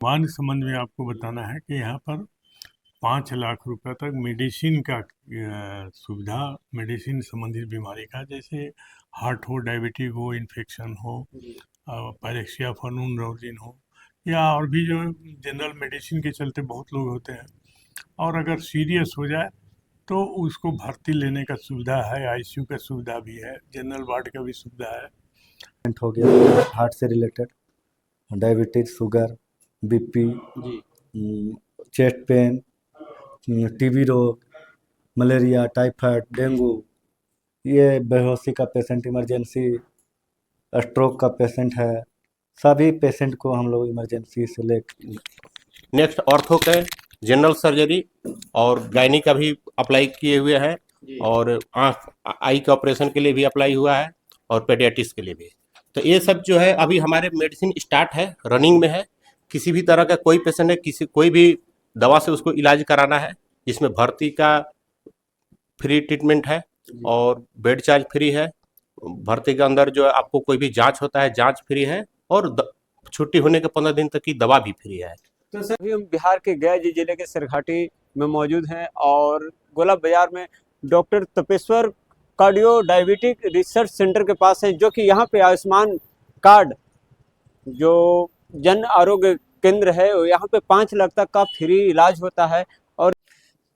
मान के संबंध में आपको बताना है कि यहाँ पर 5 लाख रुपए तक मेडिसिन का सुविधा, मेडिसिन संबंधित बीमारी का, जैसे हार्ट हो, डायबिटीज हो, इन्फेक्शन हो, पायरेक्सिया फनून रोजिन हो, या और भी जो जनरल मेडिसिन के चलते बहुत लोग होते हैं, और अगर सीरियस हो जाए तो उसको भर्ती लेने का सुविधा है, आईसीयू का सुविधा भी है, जनरल वार्ड का भी सुविधा है। हो गया हार्ट से related, diabetes, sugar, BP, chest pain, TB रोग, मलेरिया, टाइफाइड, डेंगू, ये बेहोशी का पेशेंट, इमरजेंसी स्ट्रोक का पेशेंट है, सभी पेशेंट को हम लोग इमरजेंसी से ले। नेक्स्ट ऑर्थो के जनरल सर्जरी और गायनी का भी अप्लाई किए हुए हैं, और आँख आई के ऑपरेशन के लिए भी अप्लाई हुआ है, और पेडियाट्रिक्स के लिए भी। तो ये सब जो है अभी हमारे मेडिसिन स्टार्ट है, रनिंग में है। किसी भी तरह का कोई पेशेंट है, कोई भी दवा से उसको इलाज कराना है, जिसमें भर्ती का फ्री ट्रीटमेंट है और बेड चार्ज फ्री है। भर्ती के अंदर जो है आपको कोई भी जांच होता है, जांच फ्री है, और छुट्टी होने के 15 दिन तक की दवा भी फ्री है। तो सर अभी हम बिहार के गया जिले के सरघाटी में मौजूद हैं, और गोला बाजार में doctor Tapeshwar cardio diabetic research centre के पास है, जो कि यहाँ पे आयुष्मान कार्ड जो जन आरोग्य केंद्र है, यहाँ पे 5 लाख तक का फ्री इलाज होता है। और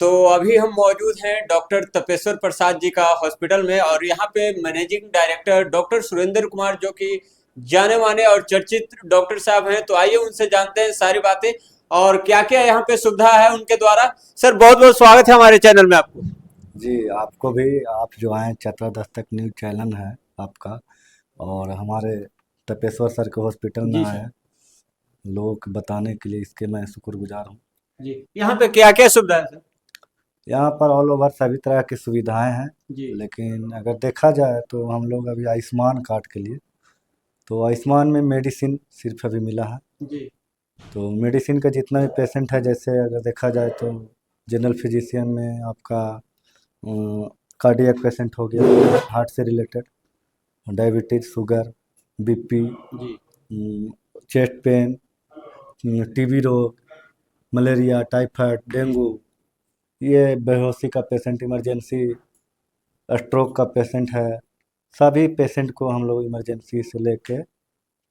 तो अभी हम मौजूद हैं डॉक्टर तपेश्वर प्रसाद जी का हॉस्पिटल में, और यहाँ पे managing director doctor Surendra Kumar, जो कि जाने माने और चर्चित डॉक्टर साहब हैं। तो आइए उनसे जानते हैं सारी बातें और क्या क्या यहाँ पे सुविधा है उनके द्वारा। सर बहुत बहुत स्वागत है हमारे चैनल में आपको। जी, आपको भी, आप जो आए चतरा दस्तक न्यूज चैनल है आपका, और हमारे तपेश्वर सर के हॉस्पिटल में आए लोग बताने के लिए, इसके मैं शुक्रगुजार हूँ। जी, यहाँ पे क्या क्या सुविधा है सर? यहाँ पर ऑल ओवर सभी तरह की सुविधाएं हैं जी। लेकिन अगर देखा जाए तो हम लोग अभी आयुष्मान कार्ड के लिए, तो आयुष्मान में मेडिसिन सिर्फ अभी मिला है जी। तो मेडिसिन का जितना भी पेशेंट है, जैसे अगर देखा जाए तो जनरल फिजिशियन में आपका कार्डियक पेशेंट हो गया, हार्ट से related, diabetes, sugar, BP, chest pain, TB रोग, मलेरिया, टाइफाइड, डेंगू, ये बेहोशी का पेशेंट, इमरजेंसी स्ट्रोक का पेशेंट है, सभी पेशेंट को हम लोग इमरजेंसी से लेके,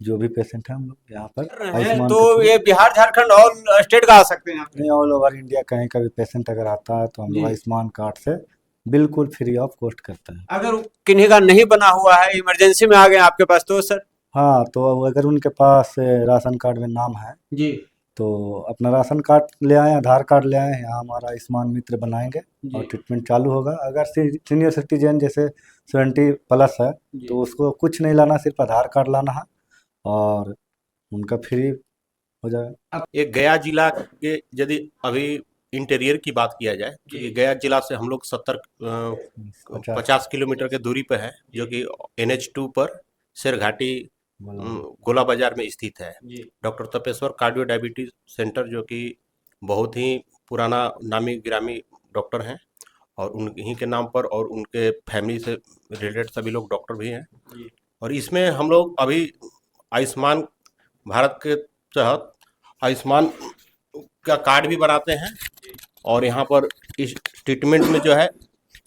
जो भी पेशेंट है हम लोग यहाँ पर आयुष्मान। तो ये बिहार झारखंड और स्टेट का आ सकते हैं? नहीं, ऑल ओवर इंडिया कहीं का भी पेशेंट अगर आता है तो हम लोग आयुष्मान कार्ड से बिल्कुल फ्री ऑफ कॉस्ट करते हैं। अगर किन्हीं का नहीं बना हुआ है, इमरजेंसी में आ गए आपके पास, तो सर? हाँ, तो अगर उनके पास राशन कार्ड में नाम है जी, तो अपना राशन कार्ड ले आए, आधार कार्ड ले आए, यहाँ हमारा आयुष्मान मित्र बनाएंगे और ट्रीटमेंट चालू होगा। अगर सीनियर सिटीजन जैसे 70+ है तो उसको कुछ नहीं लाना, सिर्फ आधार कार्ड लाना है और उनका फ्री हो जाएगा। एक गया जिला के यदि अभी इंटीरियर की बात किया जाए तो ये गया जिला से हम लोग 50 किलोमीटर के दूरी पे है, जो कि NH2 पर शेरघाटी गोला बाजार में स्थित है। Doctor Tapeshwar cardio diabetes centre, जो कि बहुत ही पुराना नामी गिरामी डॉक्टर हैं, और उन्हीं के नाम पर और उनके फैमिली से रिलेटेड सभी लोग डॉक्टर भी हैं। और इसमें हम लोग अभी आयुष्मान भारत के तहत आयुष्मान का कार्ड भी बनाते हैं, और यहाँ पर इस ट्रीटमेंट में जो है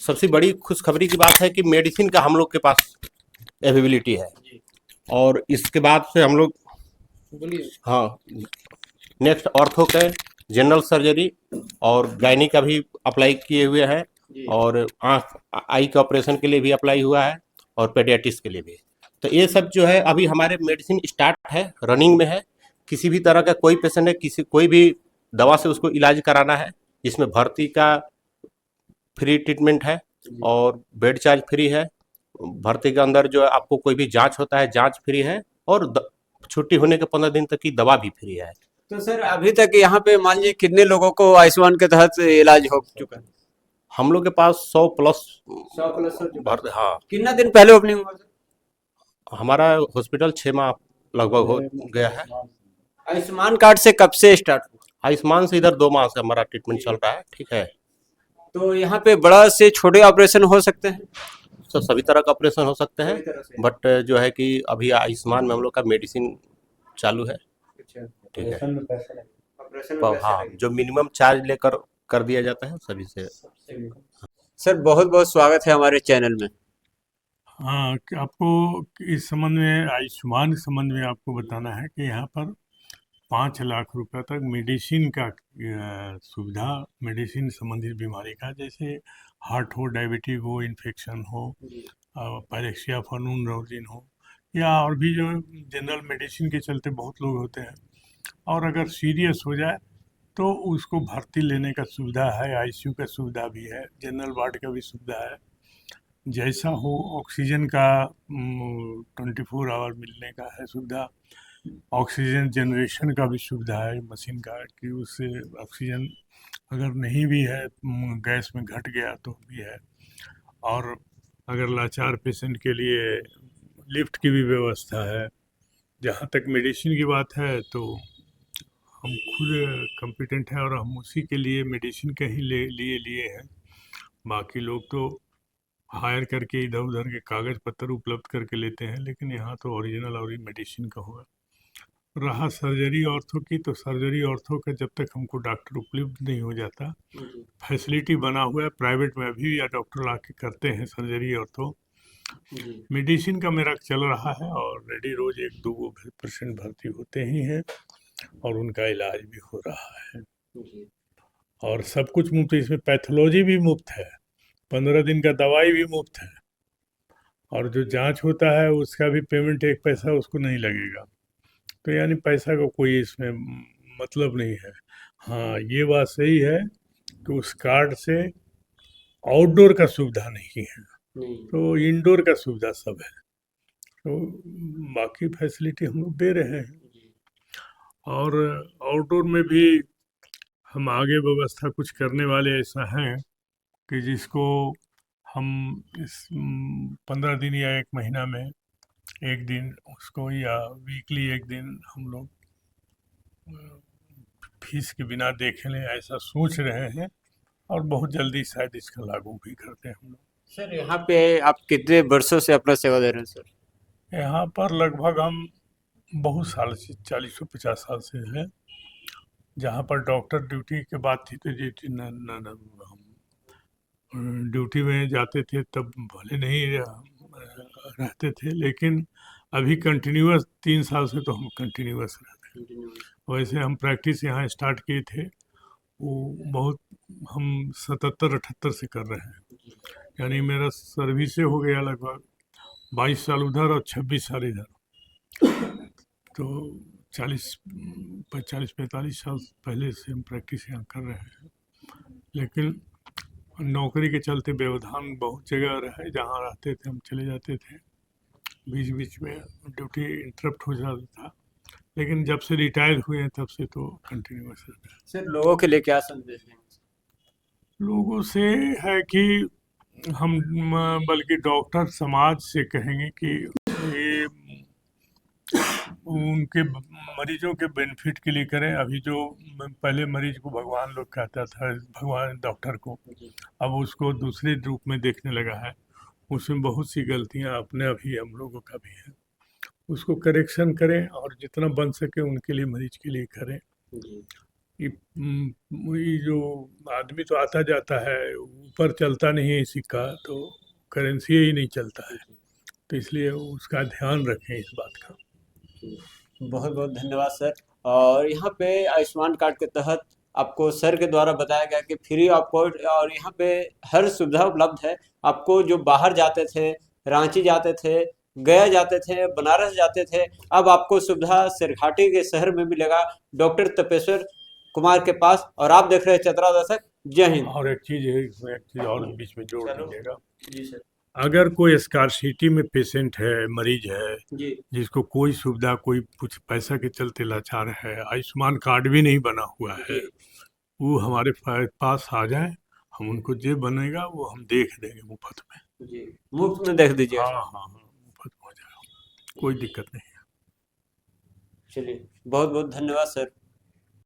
सबसे बड़ी खुशखबरी की बात है कि मेडिसिन का हम लोग के पास अवेलेबिलिटी है। और इसके बाद से हम लोग हाँ, नेक्स्ट ऑर्थो के जनरल सर्जरी और गायनी का भी अप्लाई किए हुए हैं, और आँख आई के ऑपरेशन के लिए भी अप्लाई हुआ है, और पेडियाट्रिक्स के लिए भी। तो ये सब जो है अभी हमारे मेडिसिन स्टार्ट है, रनिंग में है। किसी भी तरह का कोई पेशेंट है, कोई भी दवा से उसको इलाज कराना है, जिसमें भर्ती का फ्री ट्रीटमेंट है और बेड चार्ज फ्री है। भर्ती के अंदर जो है आपको कोई भी जांच होता है, जांच फ्री है, और छुट्टी होने के 15 दिन तक की दवा भी फ्री है। तो सर अभी तक यहाँ पे मान लीजिए कितने लोगों को आयुष्मान के तहत इलाज हो चुका है? हम लोग के पास 100+ 100+ हाँ। कितना दिन पहले ओपनिंग हुआ सर? हमारा हॉस्पिटल 6 माह लगभग हो गया है। आयुष्मान कार्ड से कब से स्टार्ट हुआ? आयुष्मान से इधर 2 माह से हमारा ट्रीटमेंट चल रहा है। ठीक है। तो यहाँ पे बड़ा से छोटे ऑपरेशन हो सकते हैं? तो सभी तरह का ऑपरेशन हो सकते हैं, बट जो है कि अभी आयुष्मान में हम लोग का मेडिसिन चालू है। ठीक है। ऑपरेशन में पैसा लगेगा। ऑपरेशन में पैसे हाँ, लगेंगे। जो मिनिमम चार्ज लेकर कर दिया जाता है सभी से। सर बहुत बहुत स्वागत है हमारे चैनल में। हाँ, कि आपको इस संबंध में, आयुष्मान के संबंध में आपको बताना है कि यहाँ पर 5 लाख रुपए तक मेडिसिन का सुविधा, मेडिसिन संबंधित बीमारी का, जैसे हार्ट हो, डायबिटीज हो, इन्फेक्शन हो, पायरेक्सिया फनून रोजिन हो, या और भी जो जनरल मेडिसिन के चलते बहुत लोग होते हैं, और अगर सीरियस हो जाए तो उसको भर्ती लेने का सुविधा है, आईसीयू का सुविधा भी है, जनरल वार्ड का भी सुविधा है। जैसा हो, ऑक्सीजन का 24 आवर मिलने का है सुविधा, ऑक्सीजन जनरेशन का भी सुविधा है मशीन का, कि उससे ऑक्सीजन अगर नहीं भी है, गैस में घट गया तो भी है। और अगर लाचार पेशेंट के लिए लिफ्ट की भी व्यवस्था है। जहाँ तक मेडिसिन की बात है तो हम खुद कॉम्पिटेंट हैं, और हम उसी के लिए मेडिसिन के ही लिए हैं। बाकी लोग तो हायर करके इधर उधर के कागज़ पत्तर उपलब्ध करके लेते हैं, लेकिन यहाँ तो ओरिजिनल और मेडिसिन का होगा। रहा सर्जरी ऑर्थो की, तो सर्जरी ऑर्थो का जब तक हमको डॉक्टर उपलब्ध नहीं हो जाता, फैसिलिटी बना हुआ है प्राइवेट में भी, या डॉक्टर ला के करते हैं सर्जरी ऑर्थो। मेडिसिन का मेरा चल रहा है, और रेडी रोज 1-2 पेशेंट भर्ती होते ही हैं, और उनका इलाज भी हो रहा है। और सब कुछ मुफ्त है, इसमें पैथोलॉजी भी मुफ्त है, 15 दिन का दवाई भी मुफ्त है, और जो जांच होता है उसका भी पेमेंट 1 पैसा उसको नहीं लगेगा। तो यानी पैसा का कोई इसमें मतलब नहीं है। हाँ, ये बात सही है कि उस कार्ड से आउटडोर का सुविधा नहीं है, तो इंडोर का सुविधा सब है। तो बाकी फैसिलिटी हम लोग दे रहे हैं, और आउटडोर में भी हम आगे व्यवस्था कुछ करने वाले ऐसा हैं कि जिसको हम इस 15 दिन या 1 महीना में 1 दिन उसको, या वीकली 1 दिन हम लोग फीस के बिना देख लें, ऐसा सोच रहे हैं, और बहुत जल्दी शायद इसका लागू भी करते हैं हम लोग। सर यहाँ पे आप कितने वर्षों से अपना सेवा दे रहे हैं सर? यहाँ पर लगभग हम बहुत साल से, 40-50 साल से है। जहाँ पर डॉक्टर ड्यूटी के बाद थी तो ड्यूटी हम ड्यूटी में जाते थे, तब भले नहीं रहते थे, लेकिन अभी कंटिन्यूअस 3 साल से तो हम कंटिन्यूअस रहते हैं। वैसे हम प्रैक्टिस यहाँ स्टार्ट किए थे, वो बहुत हम 77-78 से कर रहे हैं, यानी मेरा सर्विस से हो गया लगभग 22 साल उधर और 26 साल इधर, तो 40-45 साल पहले से हम प्रैक्टिस यहाँ कर रहे हैं। लेकिन नौकरी के चलते व्यवधान बहुत जगह रहे, जहाँ रहते थे हम चले जाते थे, बीच बीच में ड्यूटी इंटरप्ट हो जाता था, लेकिन जब से रिटायर हुए हैं तब से तो कंटिन्यूअस रहता है। सर लोगों के लिए क्या संदेश देंगे? लोगों से है कि हम बल्कि डॉक्टर समाज से कहेंगे कि ये उनके मरीजों के बेनिफिट के लिए करें। अभी जो पहले मरीज को भगवान लोग कहता था, भगवान डॉक्टर को, अब उसको दूसरे रूप में देखने लगा है। उसमें बहुत सी गलतियां अपने अभी हम लोगों का भी है, उसको करेक्शन करें, और जितना बन सके उनके लिए, मरीज के लिए करें। ये जो आदमी तो आता जाता है, ऊपर चलता नहीं है सिक्का, तो करेंसी ही नहीं चलता है, तो इसलिए उसका ध्यान रखें इस बात का। बहुत बहुत धन्यवाद सर। और यहाँ पे आयुष्मान कार्ड के तहत आपको सर के द्वारा बताया गया कि फ्री ऑफ कॉस्ट, और यहाँ पे हर सुविधा उपलब्ध है। आपको जो बाहर जाते थे, रांची जाते थे, गया जाते थे, बनारस जाते थे, अब आपको सुविधा सिरघाटी के शहर में मिलेगा, डॉक्टर तपेश्वर कुमार के पास। और आप देख रहे हैं चतरा दर्शक। जय हिंद। और एक चीज़ है, इसमें एक चीज़ और बीच में जोड़ दीजिएगा। जी सर। अगर कोई स्कार्सिटी में पेशेंट है, मरीज है, जी जिसको कोई सुविधा, कोई कुछ पैसा के चलते लाचार है, आयुष्मान कार्ड भी नहीं बना हुआ है, वो हमारे पास आ जाए, हम उनको जो बनेगा वो हम देख देंगे मुफ्त में। जी मुफ्त में देख दीजिए। हाँ हाँ हाँ, मुफ्त में हो जाएगा, कोई दिक्कत नहीं है। चलिए बहुत बहुत धन्यवाद सर।